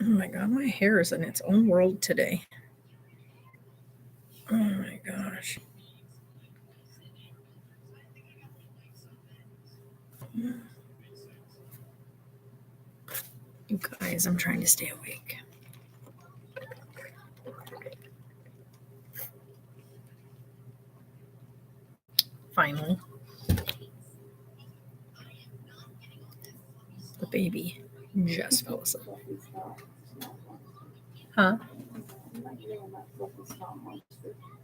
Oh my God, my hair is in its own world today. Oh my gosh. You guys, I'm trying to stay awake. Finally, the baby just fell asleep. Huh?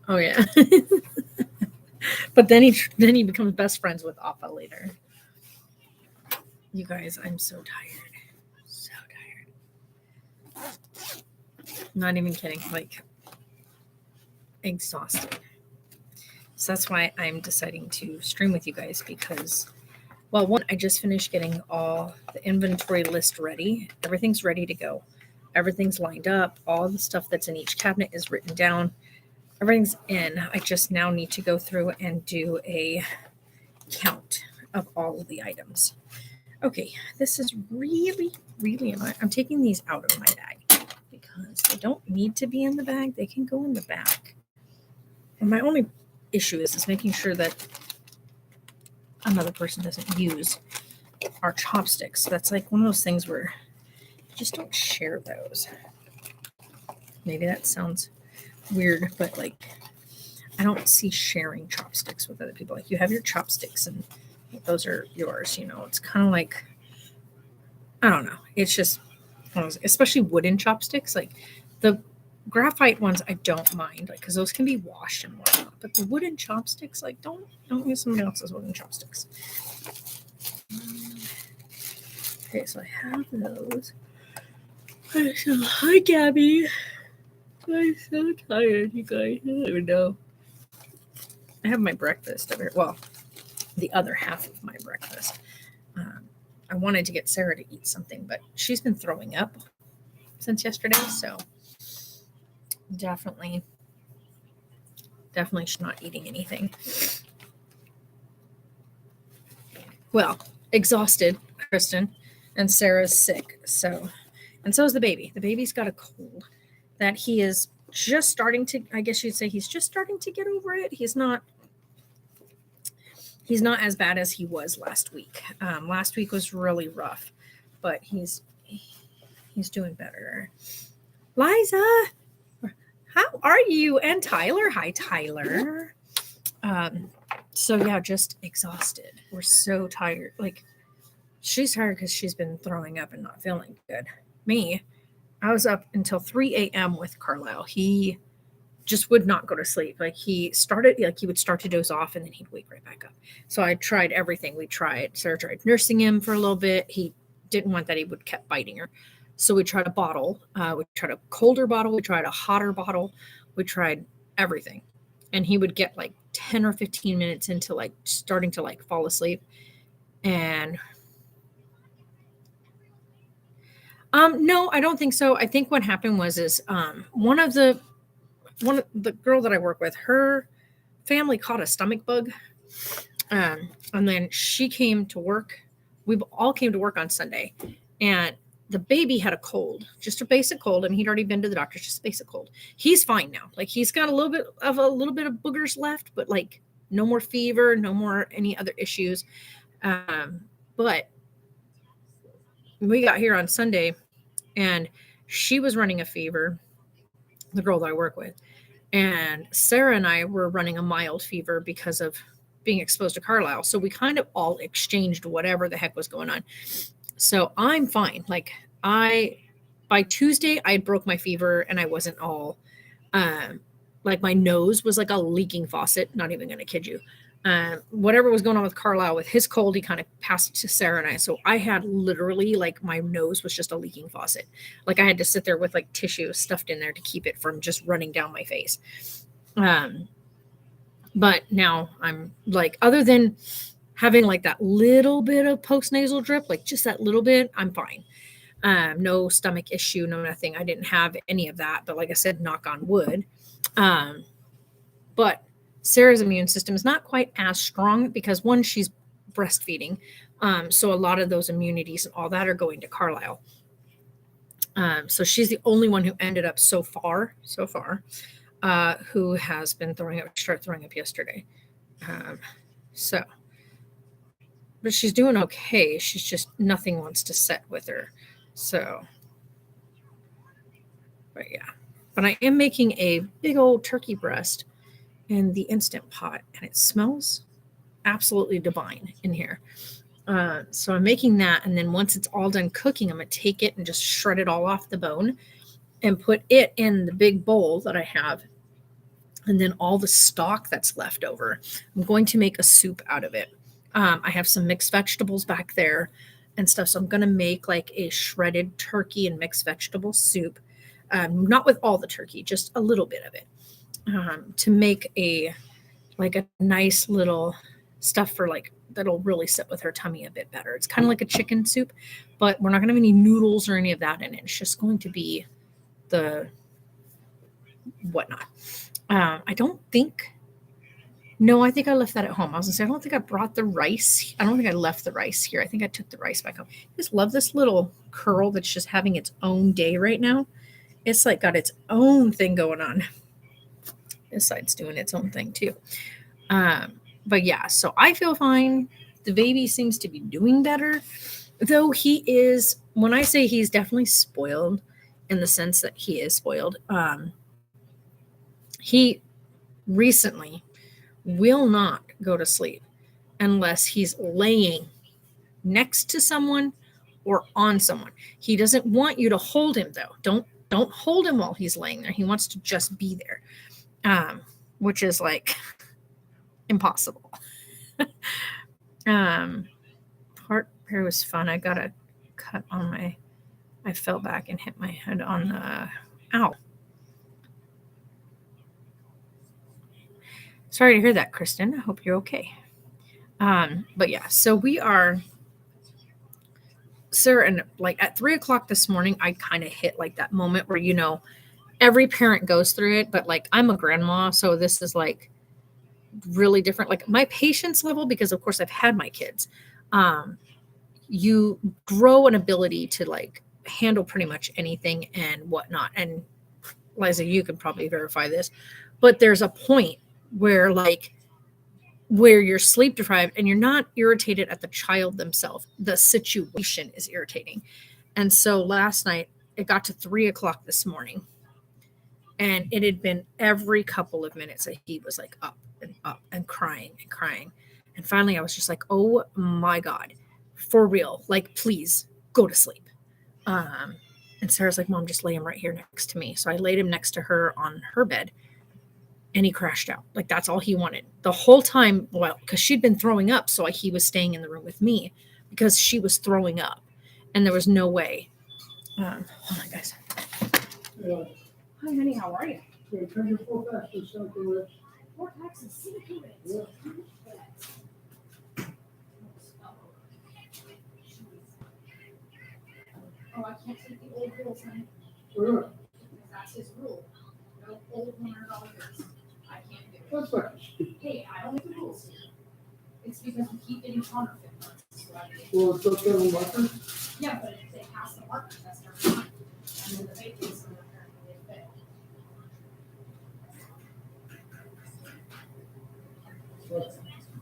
Oh yeah. But then he becomes best friends with Appa later. You guys, I'm so tired. So tired. Not even kidding. Like exhausted. So that's why I'm deciding to stream with you guys because, well, one, I just finished getting all the inventory list ready. Everything's ready to go. Everything's lined up. All the stuff that's in each cabinet is written down. Everything's in. I just now need to go through and do a count of all of the items. Okay, this is really, really annoying. I'm taking these out of my bag because they don't need to be in the bag. They can go in the back. And my only issue is making sure that another person doesn't use our chopsticks. So that's like one of those things where you just don't share those. Maybe that sounds weird, but like I don't see sharing chopsticks with other people. Like you have your chopsticks and those are yours, you know. It's kind of like I don't know. It's just especially wooden chopsticks like the graphite ones I don't mind like cuz those can be washed and whatnot. But the wooden chopsticks like don't use somebody else's wooden chopsticks. Okay, so I have those. Hi, Gabby. I'm so tired, you guys. I don't even know. I have my breakfast over here. Well, the other half of my breakfast. Um, I wanted to get Sarah to eat something, but she's been throwing up since yesterday, so definitely, definitely she's not eating anything. Well, exhausted, Kristen, and Sarah's sick. So, and so is the baby. The baby's got a cold that he is just starting to. I guess you'd say he's just starting to get over it. He's not. He's not as bad as he was last week. Last week was really rough, but he's doing better. Liza, how are you? And Tyler, hi Tyler. Um, so yeah, just exhausted. We're so tired. Like she's tired because she's been throwing up and not feeling good. Me, I was up until 3 a.m. with Carlisle. He just would not go to sleep. Like he would start to doze off and then he'd wake right back up. So I tried everything. Sarah tried nursing him for a little bit. He didn't want that. He would kept biting her. So we tried a bottle. We tried a colder bottle. We tried a hotter bottle. We tried everything. And he would get like 10 or 15 minutes into like starting to like fall asleep. And no, I don't think so. I think what happened is one of the girl that I work with, her family caught a stomach bug. And then she came to work. We all came to work on Sunday, and the baby had a cold, just a basic cold. I mean, he'd already been to the doctor, just a basic cold. He's fine now. Like he's got a little bit of boogers left, but like no more fever, no more any other issues. But we got here on Sunday, and she was running a fever. The girl that I work with, and Sarah and I were running a mild fever because of being exposed to Carlisle. So we kind of all exchanged whatever the heck was going on. So I'm fine. Like by Tuesday, I broke my fever and I wasn't all, um, like my nose was like a leaking faucet. Not even going to kid you. Whatever was going on with Carlisle with his cold, he kind of passed to Sarah and I. So I had literally like my nose was just a leaking faucet. Like I had to sit there with like tissue stuffed in there to keep it from just running down my face. Um, but now I'm like, other than having like that little bit of post nasal drip, like just that little bit, I'm fine. No stomach issue, no nothing. I didn't have any of that. But like I said, knock on wood. Um, but Sarah's immune system is not quite as strong because one, she's breastfeeding. So a lot of those immunities and all that are going to Carlisle. So she's the only one who ended up so far, who has been started throwing up yesterday. So, but she's doing okay. She's just, nothing wants to set with her. So, but yeah. But I am making a big old turkey breast in the Instant Pot, and it smells absolutely divine in here. So I'm making that, and then once it's all done cooking, I'm going to take it and just shred it all off the bone and put it in the big bowl that I have. And then all the stock that's left over, I'm going to make a soup out of it. I have some mixed vegetables back there and stuff. So I'm going to make like a shredded turkey and mixed vegetable soup. Not with all the turkey, just a little bit of it, to make a nice little stuff for like that'll really sit with her tummy a bit better. It's kind of like a chicken soup, but we're not going to have any noodles or any of that in it. It's just going to be the whatnot. I don't think. No, I think I left that at home. I was gonna say, I don't think I brought the rice. I don't think I left the rice here. I think I took the rice back home. I just love this little curl that's just having its own day right now. It's like got its own thing going on. This side's doing its own thing too. But yeah, so I feel fine. The baby seems to be doing better, though he is, when I say he's definitely spoiled in the sense that he is spoiled, he recently will not go to sleep unless he's laying next to someone or on someone. He doesn't want you to hold him though. Don't hold him while he's laying there. He wants to just be there, which is like impossible. Heart prayer was fun. I got a cut on I fell back and hit my head on the ow. Sorry to hear that, Kristen. I hope you're okay. But yeah, so we are, Sarah, and like at 3:00 this morning, I kind of hit like that moment where, every parent goes through it, but like I'm a grandma, so this is like really different. Like my patience level, because of course I've had my kids, you grow an ability to like handle pretty much anything and whatnot. And Liza, you can probably verify this, but there's a point where you're sleep deprived and you're not irritated at the child themselves. The situation is irritating. And so last night it got to 3:00 this morning, and it had been every couple of minutes that he was like up and crying and crying. And finally I was just like, oh my God, for real, like, please go to sleep. And Sarah's like, Mom, just lay him right here next to me. So I laid him next to her on her bed, and he crashed out. Like, that's all he wanted the whole time. Well, because she'd been throwing up, so he was staying in the room with me because she was throwing up, and there was no way. Hold on, guys. Hi, honey. How are you? Turn your full back to something. Vortex and cigarette. Yeah. Oh, I can't take the old bills, honey. Sure. Because that's his rule. No old $100 bills. I can't do it. That's right. Hey, I don't make the rules here. It's because we keep getting counterfeit ones. So Well, it's okay on marker. yeah, but if they pass the market test every time, and then the fake ones are apparently they fail.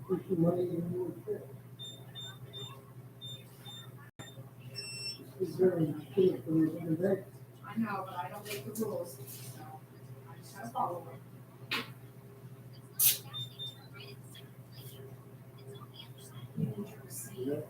Put your money in your pit. It's very good for the day. I know, but I don't make the rules, so I just gotta follow them. You need your receipt.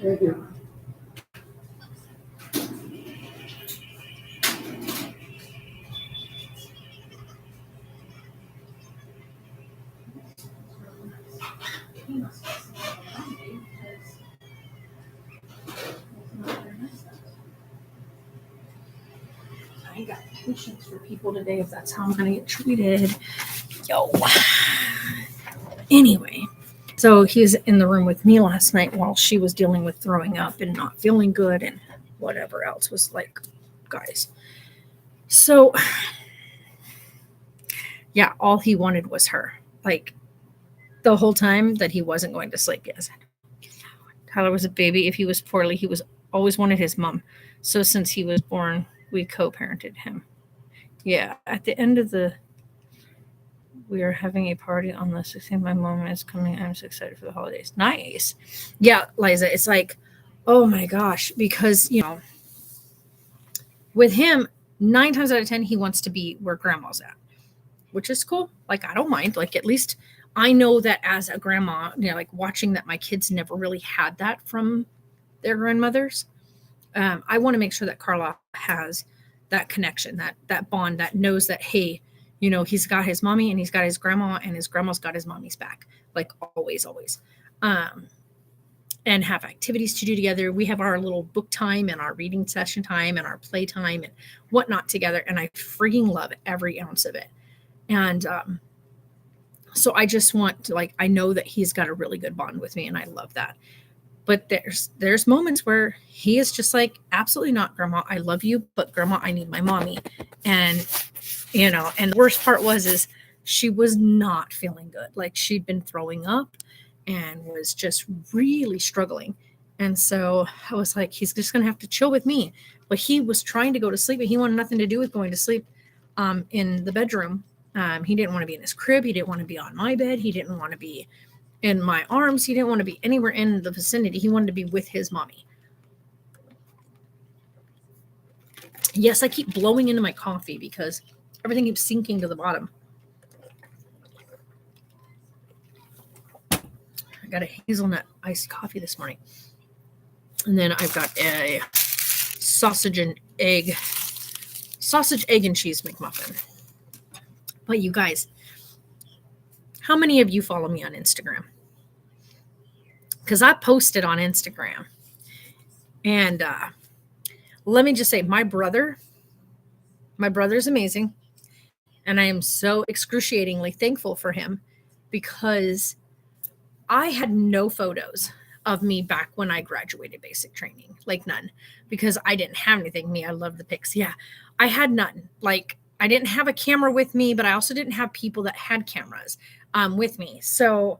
Thank you. He must have something around me because it's not very nice. I ain't got patience for people today if that's how I'm gonna get treated. Yo. Anyway, so he was in the room with me last night while she was dealing with throwing up and not feeling good and whatever else was like, guys. So, yeah, all he wanted was her. Like the whole time that he wasn't going to sleep. Yes. Tyler was a baby. If he was poorly, he was always wanted his mom. So since he was born, we co-parented him. Yeah, at the end of we are having a party on the 16th. My mom is coming. I'm so excited for the holidays. Nice. Yeah, Liza, it's like, oh my gosh, because, with him, 9 times out of 10, he wants to be where grandma's at, which is cool. Like, I don't mind. Like, at least I know that as a grandma, like watching that my kids never really had that from their grandmothers. I want to make sure that Carla has that connection, that bond, that knows that, hey, he's got his mommy and he's got his grandma and his grandma's got his mommy's back, like always. And have activities to do together. We have our little book time and our reading session time and our play time and whatnot together. And I freaking love every ounce of it. And so I just want to, I know that he's got a really good bond with me and I love that. But there's moments where he is just like, absolutely not, Grandma. I love you, but Grandma, I need my mommy. And, and the worst part is she was not feeling good. Like she'd been throwing up and was just really struggling. And so I was like, he's just going to have to chill with me. But he was trying to go to sleep and he wanted nothing to do with going to sleep in the bedroom. He didn't want to be in his crib. He didn't want to be on my bed. He didn't want to be in my arms. He didn't want to be anywhere in the vicinity. He wanted to be with his mommy. Yes, I keep blowing into my coffee because everything keeps sinking to the bottom. I got a hazelnut iced coffee this morning. And then I've got a sausage, egg, and cheese McMuffin. But you guys, how many of you follow me on Instagram? Because I posted on Instagram. And let me just say, my brother's amazing. And I am so excruciatingly thankful for him because I had no photos of me back when I graduated basic training, like none, because I didn't have anything. I love the pics. Yeah, I had none. Like I didn't have a camera with me, but I also didn't have people that had cameras with me. So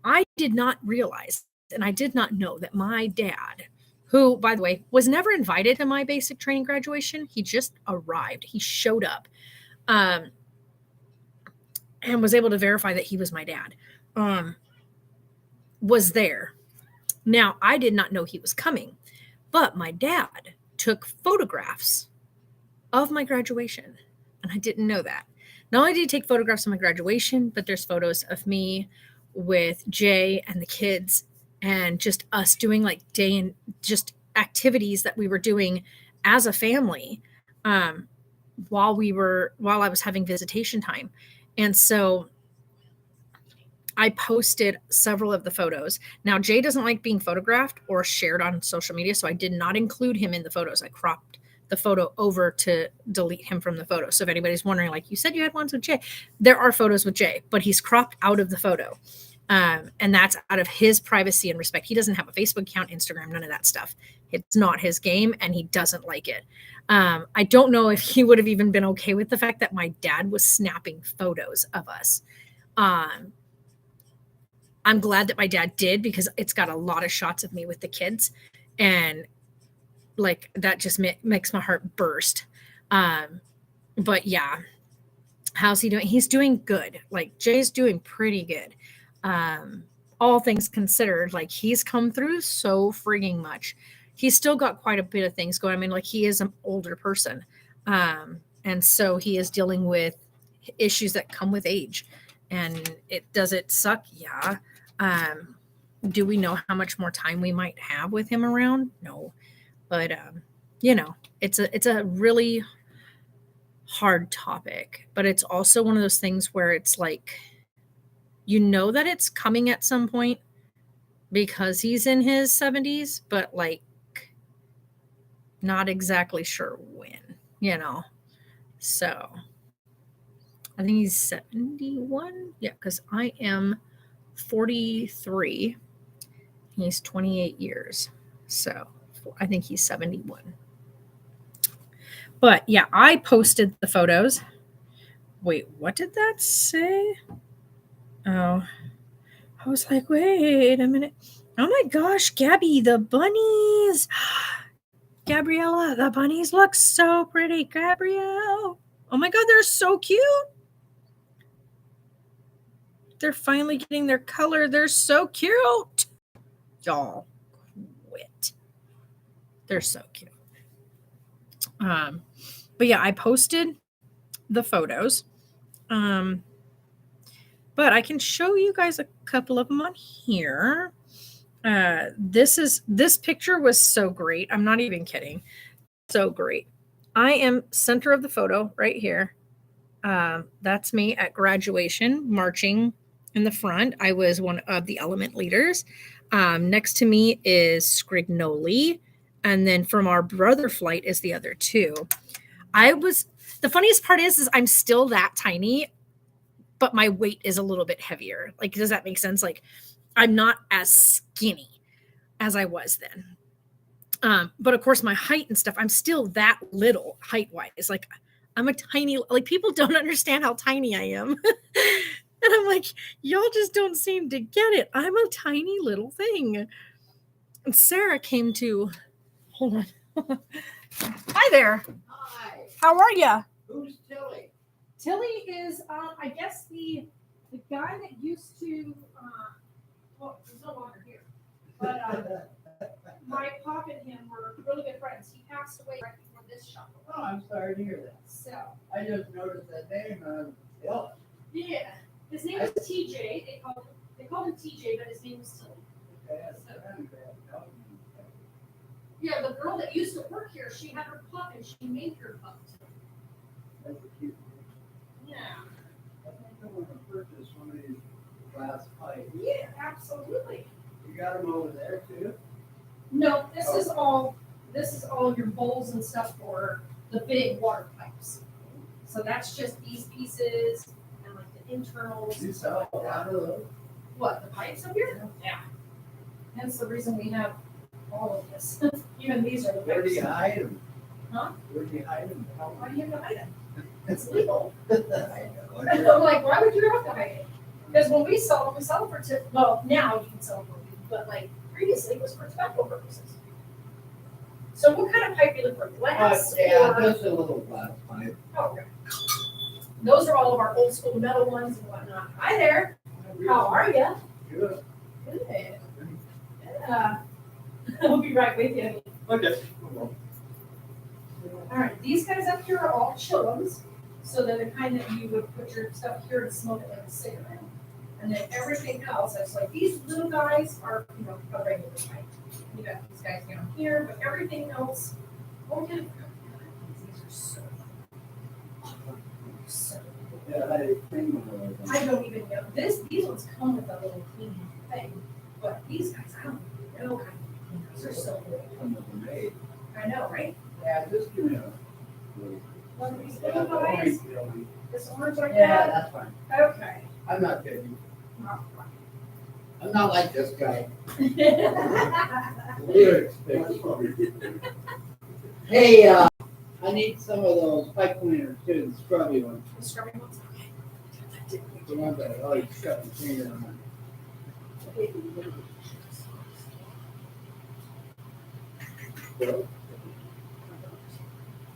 I did not realize, and I did not know that my dad, who, by the way, was never invited to my basic training graduation. He just arrived. He showed up and was able to verify that he was my dad, was there. Now, I did not know he was coming, but my dad took photographs of my graduation, and I didn't know that. Not only did he take photographs of my graduation, but there's photos of me with Jay and the kids and just us doing like day and just activities that we were doing as a family while I was having visitation time. And so I posted several of the photos. Now, Jay doesn't like being photographed or shared on social media, so I did not include him in the photos. I cropped the photo over to delete him from the photo. So if anybody's wondering, like you said you had ones with Jay, there are photos with Jay, but he's cropped out of the photo. And that's out of his privacy and respect. He doesn't have a Facebook account, Instagram, none of that stuff. It's not his game and he doesn't like it. I don't know if he would have even been okay with the fact that my dad was snapping photos of us. I'm glad that my dad did because it's got a lot of shots of me with the kids and like that just makes my heart burst. But yeah, how's he doing? He's doing good. Like Jay's doing pretty good. All things considered, like he's come through so frigging much. He's still got quite a bit of things going. I mean, like he is an older person. And so he is dealing with issues that come with age. And does it suck? Yeah. Do we know how much more time we might have with him around? No. But it's a really hard topic, but it's also one of those things where it's like, that it's coming at some point because he's in his 70s, but like not exactly sure when, so I think he's 71. Yeah, because I am 43. He's 28 years. So I think he's 71. But yeah, I posted the photos. Wait, what did that say? Oh, I was like, wait a minute. Oh my gosh, Gabby, the bunnies. Gabriella, the bunnies look so pretty. Gabrielle. Oh my God, they're so cute. They're finally getting their color. They're so cute. Y'all, quit. They're so cute. But yeah, I posted the photos. But I can show you guys a couple of them on here. This picture was so great. I'm not even kidding. So great. I am center of the photo right here. That's me at graduation marching in the front. I was one of the element leaders. Next to me is Scrignoli. And then from our brother flight is the other two. The funniest part is I'm still that tiny, but my weight is a little bit heavier. Like, does that make sense? Like, I'm not as skinny as I was then. But of course, my height and stuff, I'm still that little height wise. Like, I'm a tiny, like, people don't understand how tiny I am. And I'm like, y'all just don't seem to get it. I'm a tiny little thing. And Sarah came to, hold on. Hi there. Hi, How are you? who's Tilly? Tilly is, I guess, the guy that used to, well, he's no longer here. But my pop and him were really good friends. He passed away right before this shop. Oh, I'm sorry to hear that. So, I just noticed that name, Bill. yeah. His name was TJ. They called him TJ, but his name was Tilly. Okay, that's kind of bad. Yeah, the girl that used to work here, she had her pup and she made her pup. That's a cute name. Yeah. I think I want to purchase one of these glass pipes. Yeah, absolutely. You got them over there too? No, this is all your bowls and stuff for the big water pipes. So that's just these pieces and like the internals. You and sell stuff a like lot that. of those? What, the pipes up here? Yeah. Hence the reason we have all of this. Even these are the Where do pipes. you hide them? Huh? Where do you hide them? Why do you have to hide it? It's legal. I I'm know. like, why would you have to hide it? Because when we sell them for well, now you can sell them for weed, but like previously it was for tobacco purposes. So what kind of pipe you look for? Glass Yeah, or? just a little glass pipe. Oh, okay. Those are all of our old school metal ones and whatnot. Hi there. How are you? Good. Good. Yeah. I'll be right with you. Okay. All right, these guys up here are all chillums. So they're the kind that you would put your stuff here to smoke it like a cigarette. And then everything else, it's like these little guys are, a regular pipe. You got these guys down here, but everything else, these are so Yeah, I think one of those. I don't even know. These ones come with a little cleaning thing, but these guys, I don't even know. These are so good. Some of them made. I know, right? Yeah, just give me a little. One of these Yeah, little the orange guys, feeling. this orange like Yeah, that. that's fine. Okay. I'm not kidding. Oh, I'm not like this guy. fine. We're expensive. Hey, I need some of those pipe cleaners too, the scrubby ones. The scrubbing ones? Okay. The ones that oh, you shut the finger on.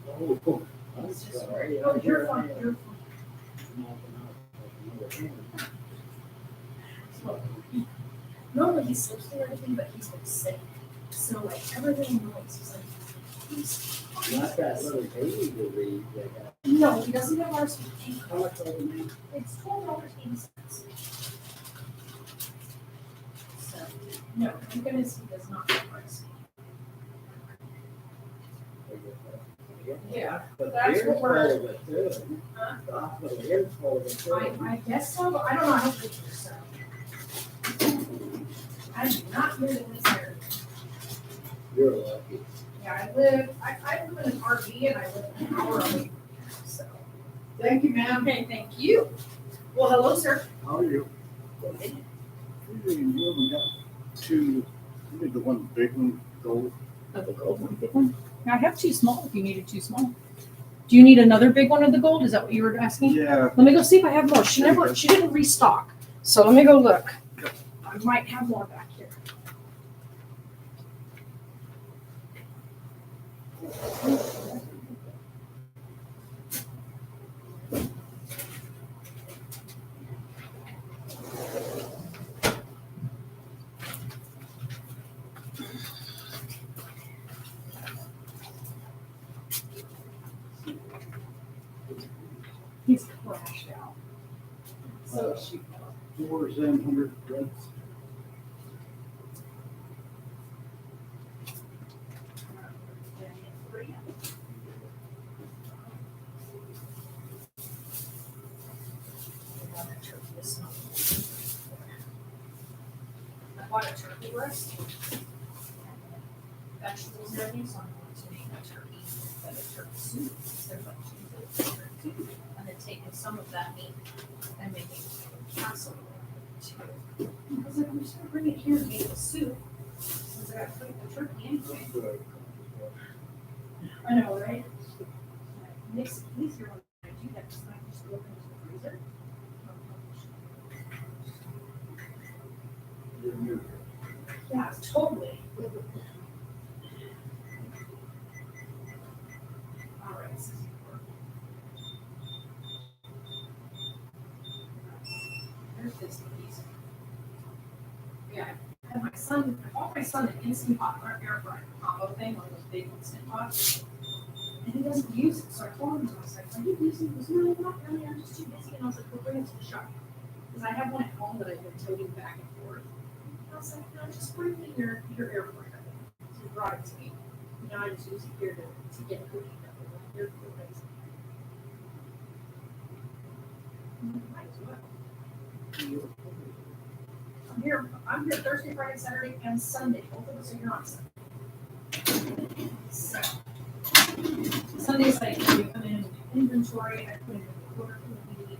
Oh, cool. I'm sorry. Oh, you're fine, you're fine. Normally he sleeps through everything, but he's been sick. So like everything noise, he's like, Not that little baby disease they got. no, he doesn't have RSVP. How much are they make? It's $12.80. So, no, thank goodness he does not have RSVP. Yeah, But that's here's what we're- full of it too. Huh? The hospital here's full of it too. I guess so, but I don't know how to do so. I'm not living in this area. You're lucky. Yeah, I live in an RV and I live an hour away from here, so. Thank you, ma'am. Okay, thank you. Well, hello, sir. How are you? You only got two, you need the one big one, gold. Of the gold one, big one. I have two small if you needed two small. Do you need another big one of the gold? Is that what you were asking? Yeah. Let me go see if I have more. She didn't restock. So let me go look. I might have more back here. He's crashed out. So she 4 Zen 100 reds. I bought a turkey breast. Vegetables and everything, so I'm going to make a turkey, but a turkey soup instead of a turkey. And then taking some of that meat and making casserole too. I was like, I'm just gonna bring it here and make a soup, since I got to cook the turkey anyway. I know, right? Makes it easier when I do that, because I can just go into the freezer. Yeah, totally. All right. There's this piece. Yeah, I had my son, I bought my son an Instant Pot air fryer combo thing, one of those big Instant Pots. And he doesn't use it, so I told him, I was like, are you using it? He goes, no, not really, I'm just too busy. And I was like, well, bring it to the shop. Because I have one at home that I've been toting back and forth. And I was like, no, just bring me your air fryer. So he brought it to me. Now I just use it here to get cooking. You're crazy. Might as well. I'm here Thursday, Friday, Saturday, and Sunday. Both of us are here on Sunday. So, Sundays I come in and do inventory, I put in the order for the week,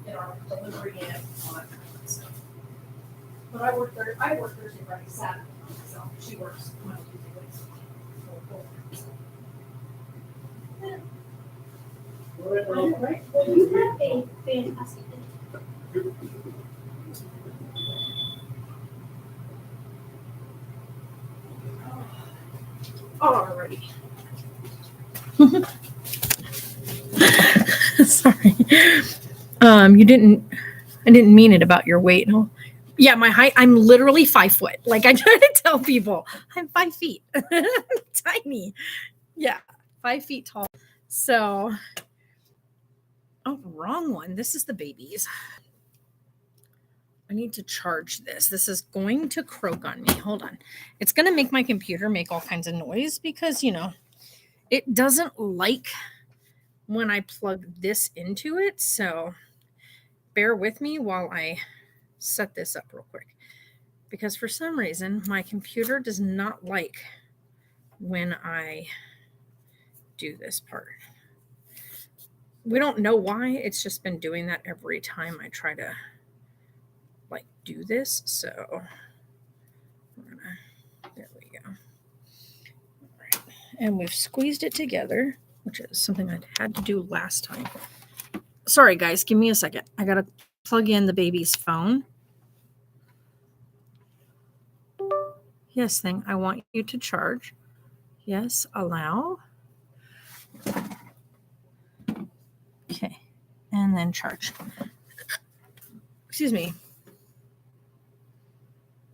get our delivery in, all that kind of stuff. But I work Thursday, Friday, Saturday, so she works Monday, Tuesday, Wednesday. Right? Well, you have a fantastic day. Alrighty. Sorry. I didn't mean it about your weight. Oh, yeah, my height, I'm literally 5 foot. Like I try to tell people, I'm 5 feet. Tiny. Yeah, 5 feet tall. So, oh, wrong one. This is the babies. I need to charge this. This is going to croak on me. Hold on. It's going to make my computer make all kinds of noise because, it doesn't like when I plug this into it. So bear with me while I set this up real quick. Because for some reason, my computer does not like when I do this part. We don't know why. It's just been doing that every time I try to do this. So there we go. All right. And we've squeezed it together, which is something I had to do last time. Sorry guys, give me a second. I gotta plug in the baby's phone. Yes, thing, I want you to charge. Yes, allow. Okay, and then charge. Excuse me.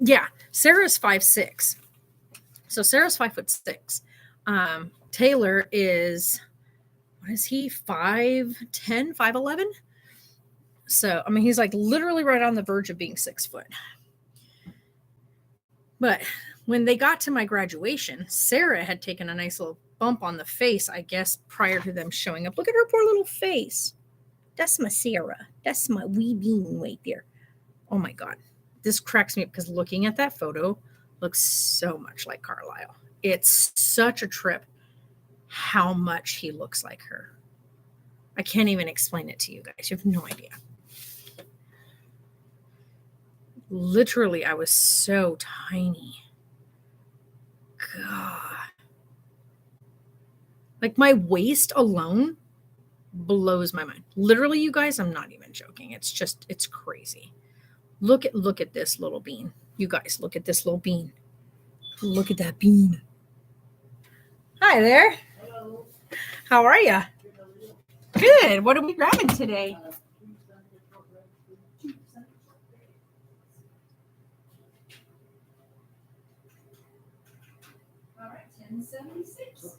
Yeah, Sarah's 5'6". So Sarah's 5'6". Taylor is, what is he? 5'10", 5'11". So, I mean, he's like literally right on the verge of being 6 foot. But when they got to my graduation, Sarah had taken a nice little bump on the face, I guess, prior to them showing up. Look at her poor little face. That's my Sarah. That's my wee bean right there. Oh my God. This cracks me up because looking at that photo looks so much like Carlisle. It's such a trip how much he looks like her. I can't even explain it to you guys. You have no idea. Literally, I was so tiny. God. Like my waist alone blows my mind. Literally, you guys, I'm not even joking. It's crazy. Look at this little bean. You guys, look at this little bean. Look at that bean. Hi there. Hello. How are you? Good. What are we grabbing today? All right, 1076.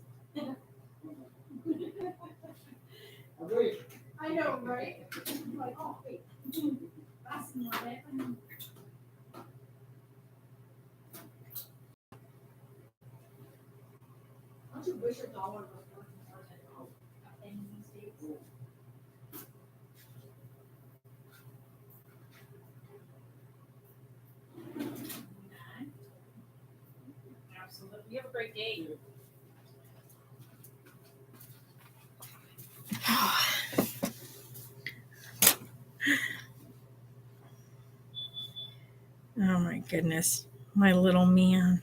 I know, right? I'm like, oh, wait. That's not it. Don't you wish a dollar was worth more than a penny these days? Absolutely. You have a great day. Oh my goodness. My little man.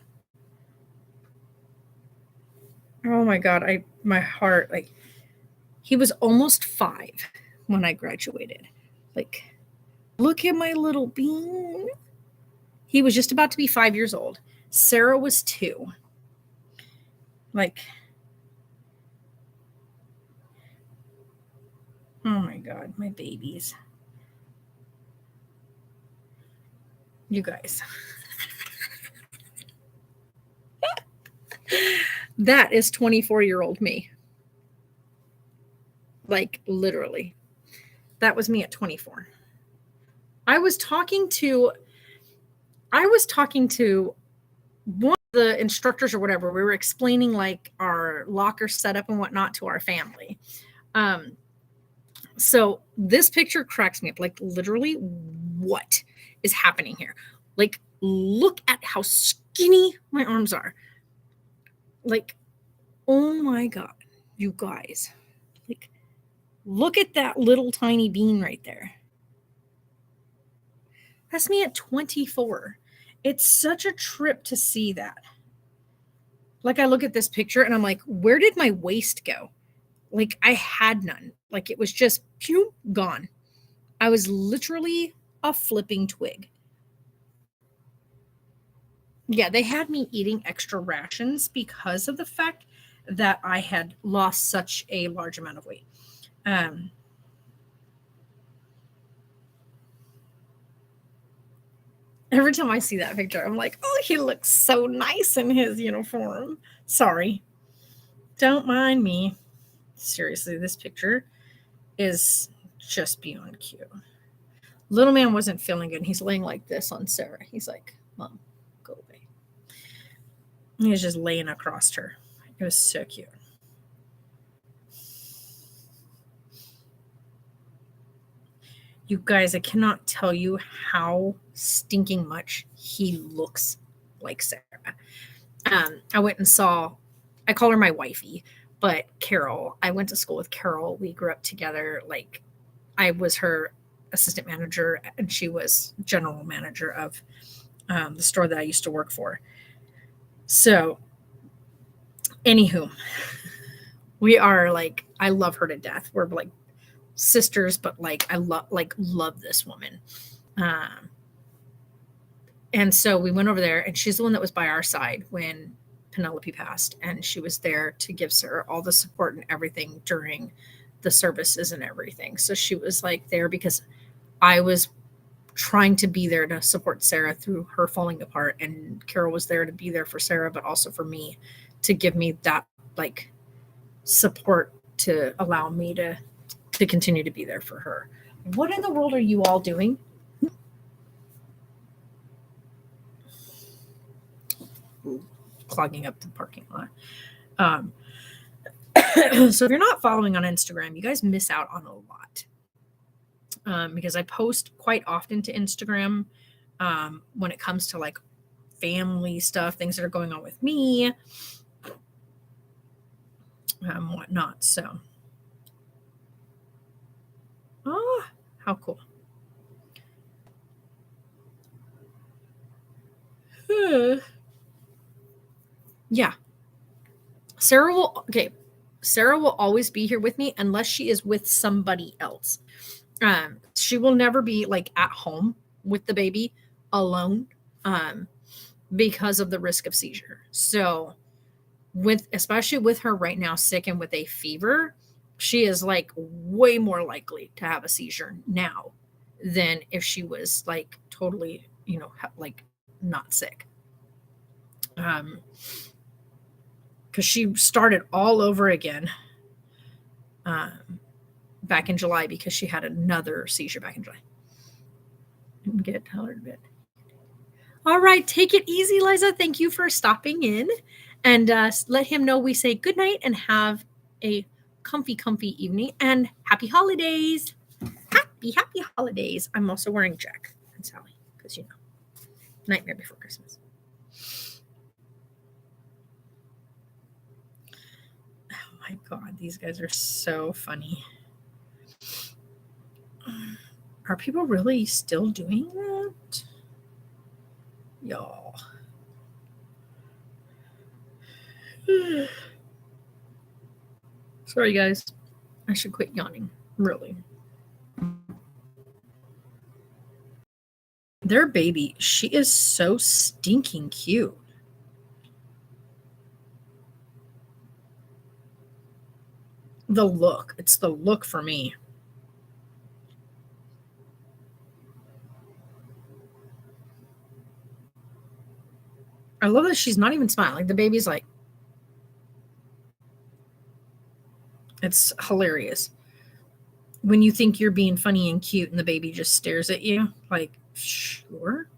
Oh my God. My heart, like, he was almost 5 when I graduated. Like, look at my little bean. He was just about to be 5 years old. Sarah was 2. Like, oh my God, my babies. You guys. That is 24-year-old me. Like, literally. That was me at 24. I was talking to one of the instructors or whatever. We were explaining like our locker setup and whatnot to our family. So this picture cracks me up. Like, literally, what is happening here? Like, look at how skinny my arms are. Like, oh my God, you guys. Like, look at that little tiny bean right there. That's me at 24. It's such a trip to see that. Like, I look at this picture and I'm like, where did my waist go? Like, I had none. Like, it was just pew, gone. I was literally a flipping twig. Yeah, they had me eating extra rations because of the fact that I had lost such a large amount of weight. Every time I see that picture, I'm like, oh, he looks so nice in his uniform. Sorry. Don't mind me. Seriously, this picture is just beyond cute. Little man wasn't feeling good. He's laying like this on Sarah. He's like, Mom, go away. He was just laying across her. It was so cute. You guys, I cannot tell you how stinking much he looks like Sarah. I went and saw, I call her my wifey, but Carol, I went to school with Carol. We grew up together. Like, I was her assistant manager and she was general manager of the store that I used to work for. So, anywho, we are like, I love her to death. We're like sisters, but like I love this woman. And so we went over there, and she's the one that was by our side when Penelope passed, and she was there to give Sarah all the support and everything during the services and everything. So she was like there because I was trying to be there to support Sarah through her falling apart, and Carol was there to be there for Sarah, but also for me to give me that like support to allow me to continue to be there for her. What in the world are you all doing? Clogging up the parking lot. So if you're not following on Instagram, you guys miss out on a lot. Because I post quite often to Instagram when it comes to like family stuff, things that are going on with me, whatnot. So How cool. Yeah. Sarah will always be here with me unless she is with somebody else. She will never be like at home with the baby alone because of the risk of seizure. So especially with her right now sick and with a fever, she is like way more likely to have a seizure now than if she was like totally, like not sick. Because she started all over again back in July because she had another seizure back in July. Didn't get colored bit. All right, take it easy, Liza. Thank you for stopping in, and let him know we say good night and have a comfy evening and happy holidays. Happy holidays. I'm also wearing Jack and Sally because Nightmare Before Christmas. Oh my God, these guys are so funny. Are people really still doing that? Y'all. Sorry, guys. I should quit yawning. Really. Their baby, she is so stinking cute. The look. It's the look for me. I love that she's not even smiling. The baby's like, it's hilarious. When you think you're being funny and cute and the baby just stares at you like, sure.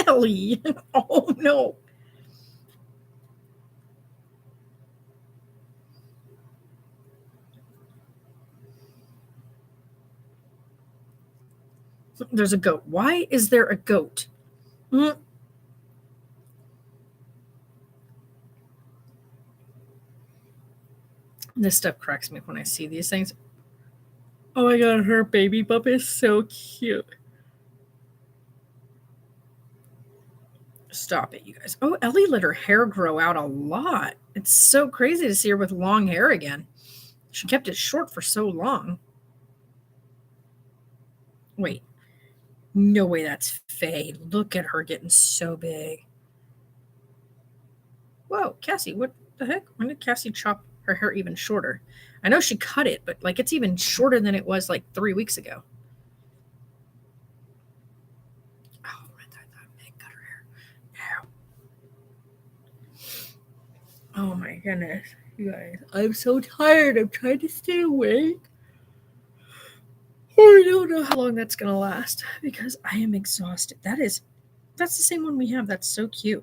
Ellie. Oh no. There's a goat. Why is there a goat? This stuff cracks me when I see these things. Oh my God, her baby bump is so cute. Stop it, you guys. Oh, Ellie let her hair grow out a lot. It's so crazy to see her with long hair again. She kept it short for so long. Wait. No way that's Faye. Look at her getting so big. Whoa, Cassie, what the heck? When did Cassie chop her hair even shorter? I know she cut it, but like it's even shorter than it was like 3 weeks ago. Oh, Meg cut her hair. No. Oh my goodness, you guys. I'm so tired. I'm trying to stay awake. I don't know how long that's gonna last because I am exhausted. That's the same one we have. That's so cute.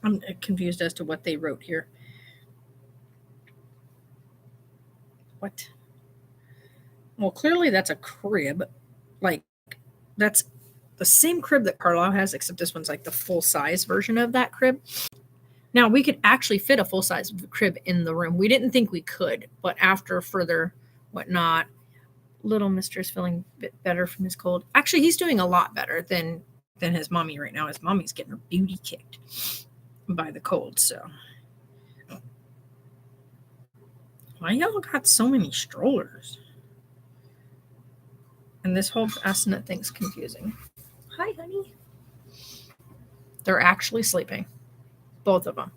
I'm confused as to what they wrote here. What? Well, clearly that's a crib. Like, that's the same crib that Carlisle has, except this one's like the full-size version of that crib. Now, we could actually fit a full-size crib in the room. We didn't think we could, but after further whatnot, little Mister is feeling a bit better from his cold. Actually, he's doing a lot better than his mommy right now. His mommy's getting her beauty kicked by the cold, so. Why y'all got so many strollers? And this whole bassinet thing's confusing. Hi, honey. They're actually sleeping. Both of them.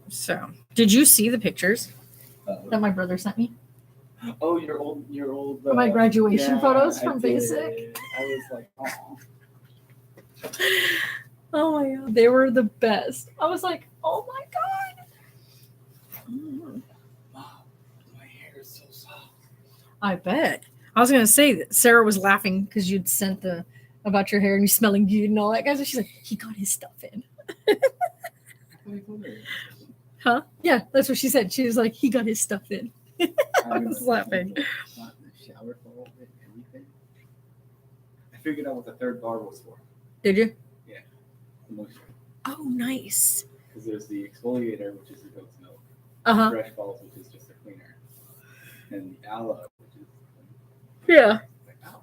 So, did you see the pictures that my brother sent me? Oh, your old. My graduation photos I from did. Basic. I was like, oh. Oh my God, they were the best. I was like, oh my God. Mom, my hair is so soft. I bet. I was gonna say that Sarah was laughing because you'd sent about your hair and you smelling good and all that guys. She's like, he got his stuff in. Huh? Yeah, that's what she said. She was like, he got his stuff in. I was laughing. Not in the shower for all of it, everything. I figured out what the third bar was for. Did you? The moisture. Oh, nice. Because there's the exfoliator, which is the goat's milk. Uh-huh. Fresh balls, which is just a cleaner. And the aloe, which is Yeah. like, ow.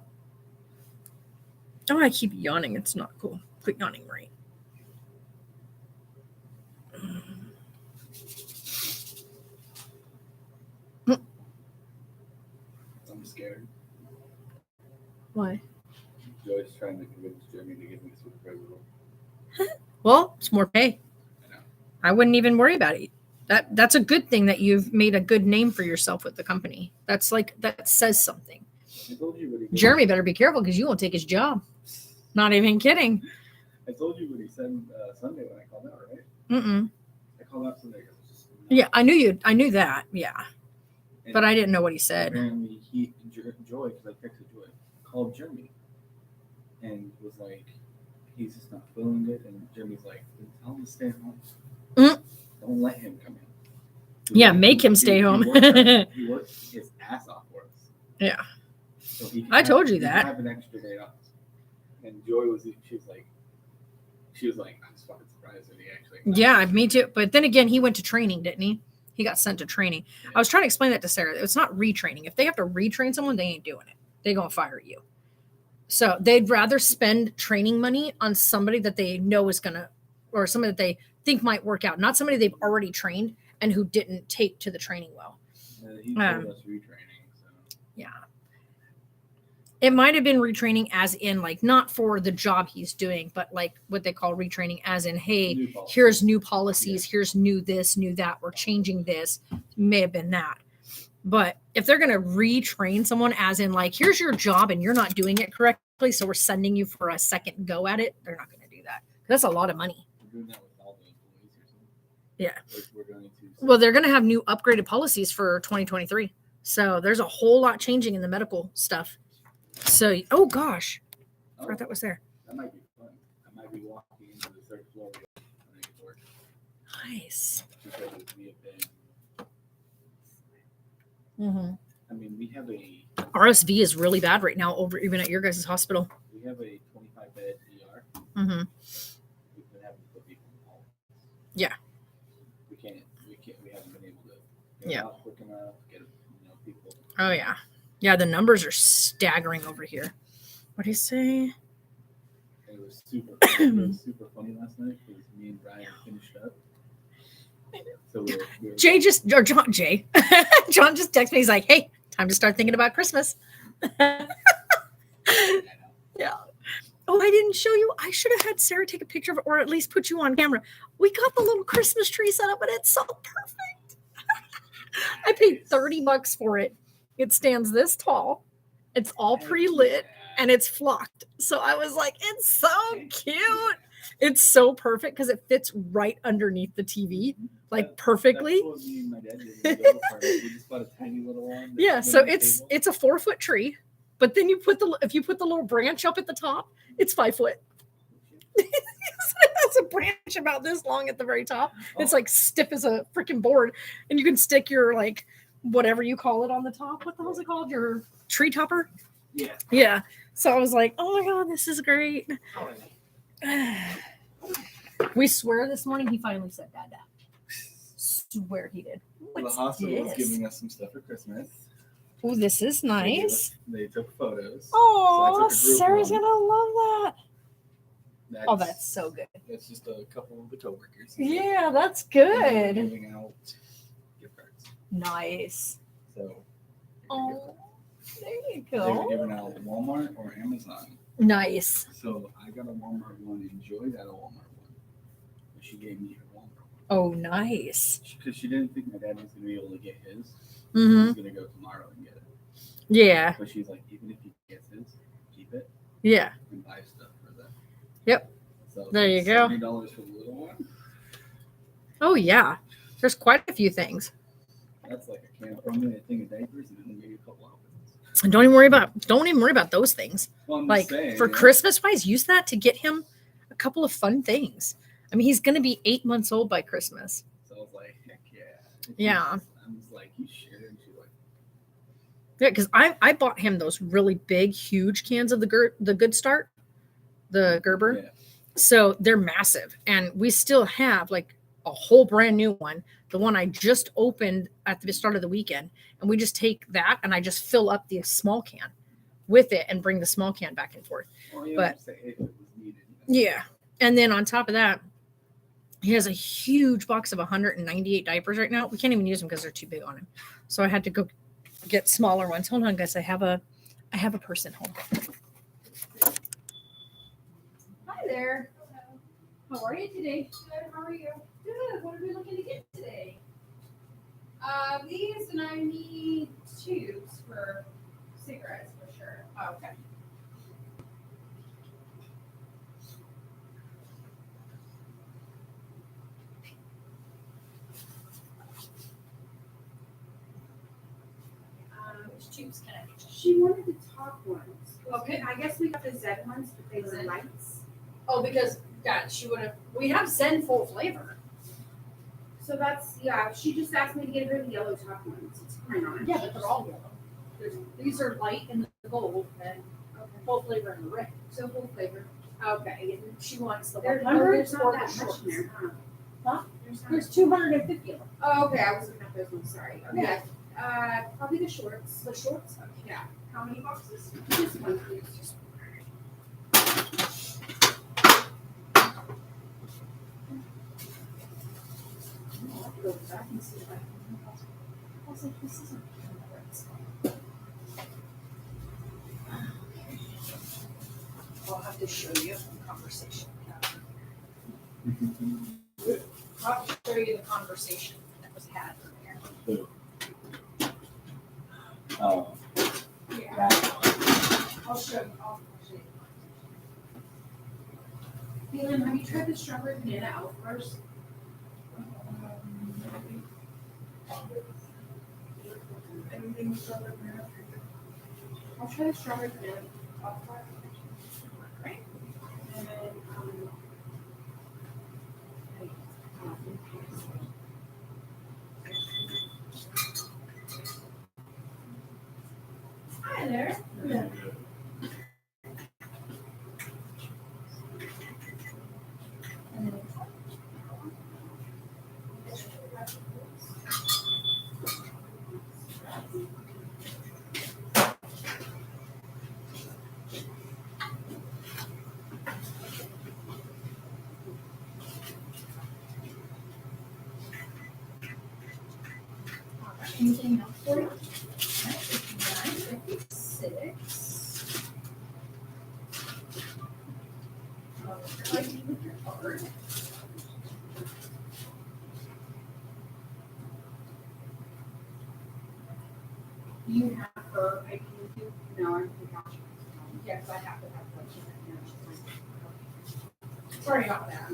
Oh, I keep yawning. It's not cool. Quit yawning, right? I'm scared. Why? Joy's trying to convince Jeremy to give me a super president. Well, it's more pay. I know. I wouldn't even worry about it. That's a good thing that you've made a good name for yourself with the company. That's like that says something. I told you what he did. Jeremy better be careful because you won't take his job. Not even kidding. I told you what he said Sunday when I called out, right? Mm-mm. I called out Sunday. Yeah, I knew you. I knew that. Yeah, And but I didn't know what he said. apparently Joy, because I texted Joy, called Jeremy and was like, he's just not feeling it. And Jeremy's like, tell him to stay home. Mm. Don't let him come in. Yeah, make him stay home. He worked his ass off for us. Yeah. So he I told you he can that. have an extra day off. And Joy she was like, I'm just fucking surprised that he actually. Yeah, me too. But then again, he went to training, didn't he? He got sent to training. I was trying to explain that to Sarah. It's not retraining. If they have to retrain someone, they ain't doing it. They're going to fire you. So they'd rather spend training money on somebody that they know is going to, or somebody that they think might work out, not somebody they've already trained and who didn't take to the training well. He told us retraining. So. Yeah. It might have been retraining as in like not for the job he's doing, but like what they call retraining as in, hey, New policy. here's new policies, here's new this, new that, we're changing this. May have been that. But if they're going to retrain someone as in like, here's your job and you're not doing it correctly, so we're sending you for a second go at it, they're not going to do that. That's a lot of money. We're doing that with all the employees or something. Yeah. Like we're going to. Well, they're going to have new upgraded policies for 2023. So there's a whole lot changing in the medical stuff. So, oh gosh, I forgot that was there. That might be fun. I might be walking into the third floor when I get to work. Nice. Because we have been. Mm-hmm. I mean, we have a RSV is really bad right now over even at your guys' hospital. we have a 25-bed ER. Mm-hmm. We've been having to put people in all. Yeah. We haven't been able to get out quick enough, get people. Oh yeah. Yeah, the numbers are staggering over here. What do you say? It was super funny last night because me and Brian finished up. So we were John just texted me. He's like, hey, time to start thinking about Christmas. Yeah. Oh, I didn't show you. I should have had Sarah take a picture of it or at least put you on camera. We got the little Christmas tree set up and it's so perfect. I paid $30 for it. It stands this tall. It's all pre-lit and it's flocked. So I was like, it's so cute. It's so perfect because it fits right underneath the TV, like perfectly. That's what me and my dad did in the Yellow Park. We just bought a tiny little one. Yeah, so it's a 4-foot tree, but then if you put the little branch up at the top, it's 5 foot. It has a branch about this long at the very top. It's like stiff as a freaking board, and you can stick your like whatever you call it on the top. What the hell is it called? Your tree topper? Yeah. Yeah. So I was like, oh my god, this is great. We swear this morning he finally said that. Swear he did. The What's hospital is this? giving us some stuff for Christmas. Oh, this is nice. They took photos. Oh, So I took a group Sarah's one. gonna love that. Oh, that's so good. That's just a couple of the coworkers. Yeah, that's And they're good. Giving out gift cards. Nice. So. Oh, there you They were go. giving out Walmart or Amazon. Nice. So I got a Walmart one and Joy got a Walmart one. And she gave me her Walmart one. Oh, nice. Because she didn't think my dad was going to be able to get his. Mm-hmm. He's going to go tomorrow and get it. Yeah. But she's like, even if he gets his, keep it Yeah. and buy stuff for them. Yep. So There you go. $70 for the little one. Oh, yeah. There's quite a few things. That's like a can, probably a thing of diapers and then maybe a couple outfits. And don't even worry about those things. Well, I'm Like just saying, for you know? Christmas wise, use that to get him a couple of fun things. I mean, he's going to be 8 months old by Christmas. So I was like, heck yeah. And Yeah. I'm just like, you sure? And she's like, Yeah, because I bought him those really big, huge cans of the Good Start, the Gerber. yeah. So they're massive, and we still have like a whole brand new one. The one I just opened at the start of the weekend, and we just take that and I just fill up the small can with it and bring the small can back and forth. Well, you know, But- I'm saying if it was needed. you know? Yeah, and then on top of that, he has a huge box of 198 diapers right now. We can't even use them because they're too big on him. So I had to go get smaller ones. Hold on, guys. I have a person. Hold on. Hi there. How are you today? Good. How are you? Good. What are we looking to get today? These, and I need tubes for cigarettes for sure. Oh, okay. Which tubes can I get? She wanted the top ones. Okay. I guess we got the Zed ones, but they were Zed. lights. Oh, because God, she would have. We have Zen full flavor. So that's, yeah, she just asked me to get her the yellow top ones. It's fine on it. Yeah, but they're all yellow. These are light in the gold and Okay. full flavor in the red. So full flavor. Okay, and she wants the There's 100s not or that the much shorts. in there, huh? Huh? There's not. There's 250 of them. Oh, okay, I was looking at those ones, sorry. Yeah. Okay, probably the shorts. The shorts? Yeah. How many boxes? Just one, please. I'll have to go back and see if I can. I was like, this isn't the right spot. I'll have to show you the conversation. I'll have to show you the conversation that was had earlier. Oh, Yeah. I'll show you. I'll show you. Caitlin, have you tried the strawberry banana elf first? I'll try the strawberry banana elf first. Right. And then, Hi there. Anything else for you? 59, 56. ID with your card. do you have her ID with you? No, I forgot. Yes, I have to have one. Sorry about that.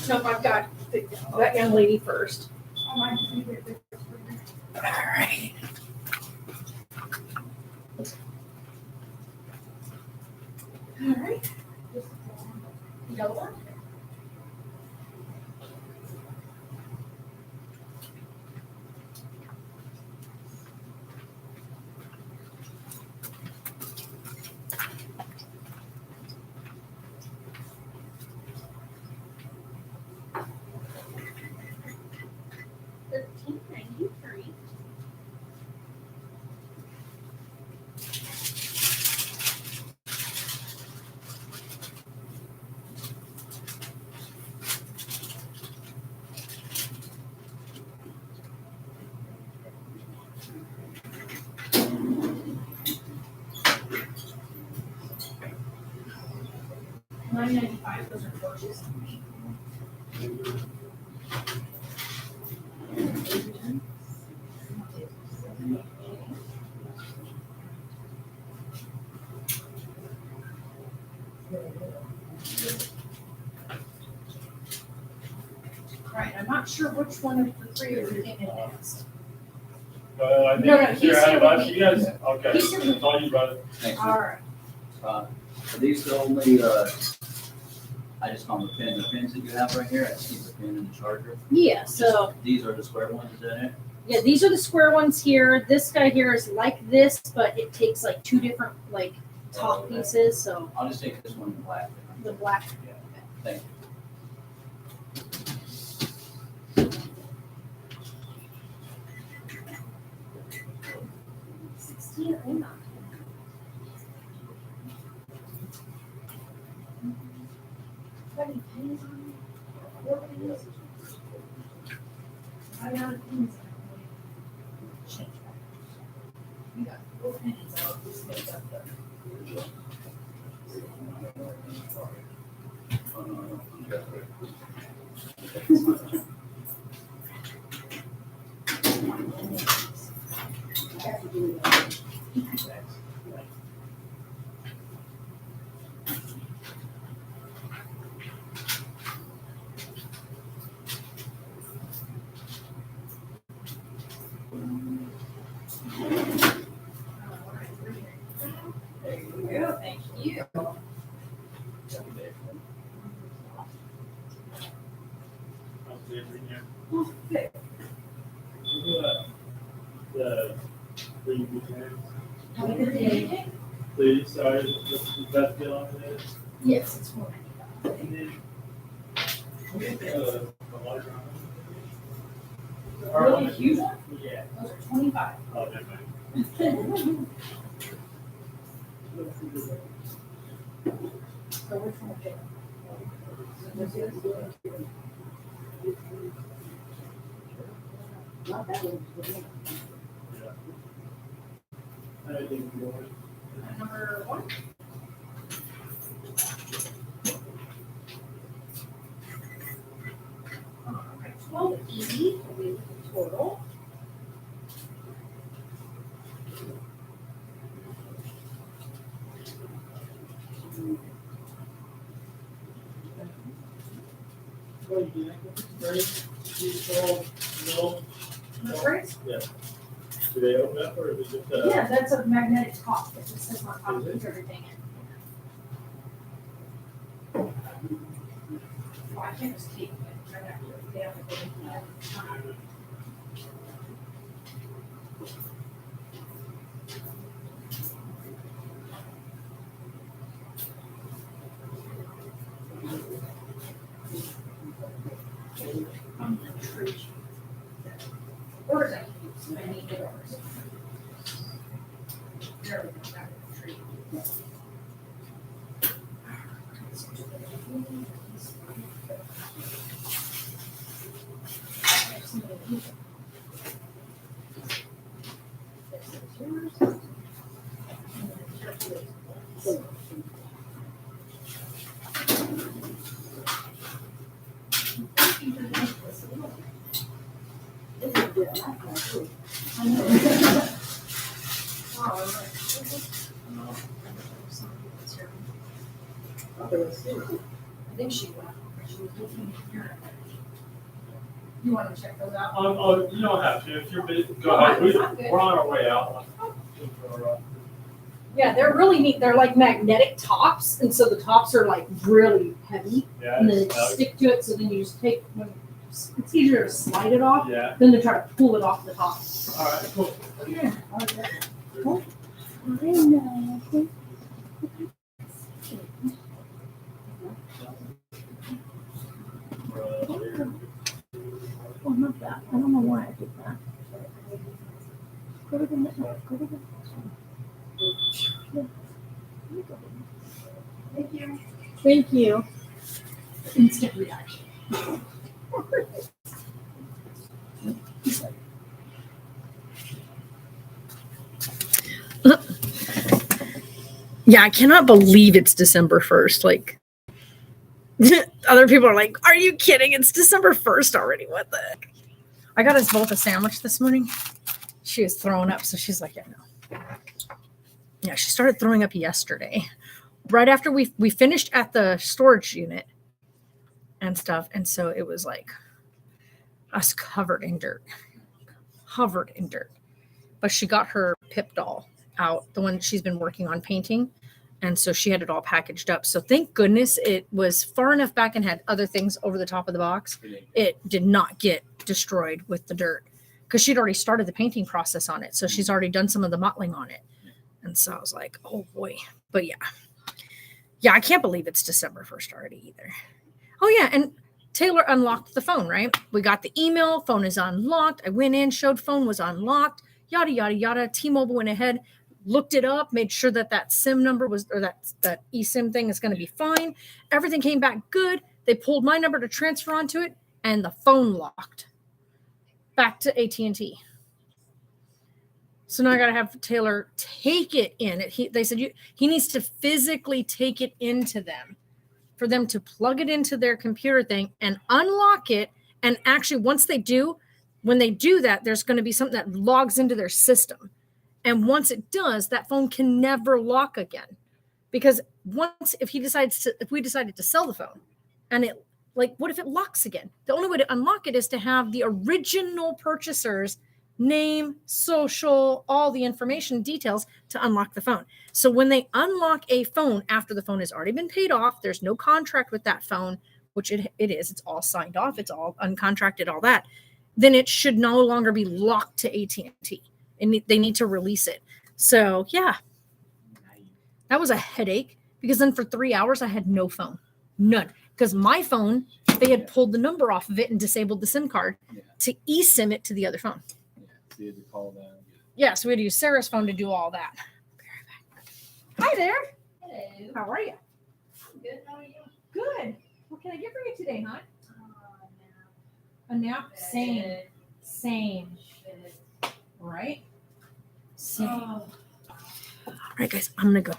Nope, I've got that young lady first. Oh, my favorite. All right. All right. Yellow one. $13.93. $9.95. Those are torches. Right, I'm not sure which one of the three are getting next. I think No, you're he's ahead of here us. with You guys, okay, He's here with it's all you, brother. Thanks. All right. Are these the only, I just call them the pin, the pins that you have right here, I just keep the pin in the charger. Yeah, so, These are the square ones, is that it? yeah, these are the square ones here. This guy here is like this, but it takes like two different like top Okay. pieces, so I'll just take this one in black. the black. Thank you. There you go, thank you. The previous hands. Have a good day. Please, sorry, the best deal on this. Yes, it's $4.95. And then, we get the larger one. Really huge one? Yeah. Those are 25. Oh, never mind. So which one would you? I think yours. Number one? Alright, 12 easy, total. No. The brakes? Do they open up or is it just Yeah, that's a magnetic top, it just says on top, keeps everything in. Well, I can't just keep it, I have to, they have to go in there. Orders I can use, I need the orders. There we go, back to the tree. I think she left. She was looking here. You want to check those out? Oh, you don't have to, if you're busy, go ahead, we're on our way out. Yeah, they're really neat. They're like magnetic tops, and so the tops are like really heavy, Yeah, and then it's, it stick to it. So then you just take when it's easier to slide it off yeah, than to try to pull it off the top. all right, cool. Yeah. Oh, not that. I don't know why I did that. Go to the next one. Go to the next one. Thank you. Thank you. Instant reaction. Yeah, I cannot believe it's December 1st. Like, Other people are like, "Are you kidding? It's December 1st already. What the heck?" I got us both a sandwich this morning. She was throwing up, so she's like, "Yeah, no." Yeah, she started throwing up yesterday, right after we finished at the storage unit and stuff, and so it was like us covered in dirt. But she got her Pip doll out, the one she's been working on painting. And so she had it all packaged up. So thank goodness it was far enough back and had other things over the top of the box. It did not get destroyed with the dirt because she'd already started the painting process on it. So she's already done some of the mottling on it. And so I was like, oh boy. But yeah. Yeah, I can't believe it's December 1st already either. Oh yeah. And Taylor unlocked the phone, right? We got the email, phone is unlocked. I went in, showed phone was unlocked, yada, yada, yada. T-Mobile went ahead, looked it up, made sure that SIM number was, or that eSIM thing is going to be fine. Everything came back good. They pulled my number to transfer onto it, and the phone locked back to AT&T. So now I got to have Taylor take it in. They said he needs to physically take it into them for them to plug it into their computer thing and unlock it. And actually, once they do, when they do that, there's going to be something that logs into their system. And once it does, that phone can never lock again. Because if we decided to sell the phone and it, like, what if it locks again? The only way to unlock it is to have the original purchaser's name, social, all the information details to unlock the phone. So when they unlock a phone after the phone has already been paid off, there's no contract with that phone, which it is, it's all signed off, it's all uncontracted, all that, then it should no longer be locked to AT&T. And they need to release it. So yeah, that was a headache because then for 3 hours I had no phone, none. Because my phone, they had pulled the number off of it and disabled the SIM card to eSIM it to the other phone. So you had to call them. Yeah, so we had to use Sarah's phone to do all that. Hi there. Hello. How are you? Good. How are you? Good. What can I get for you today, hon? A nap? Same. Right? Same. All right, guys, I'm going to go.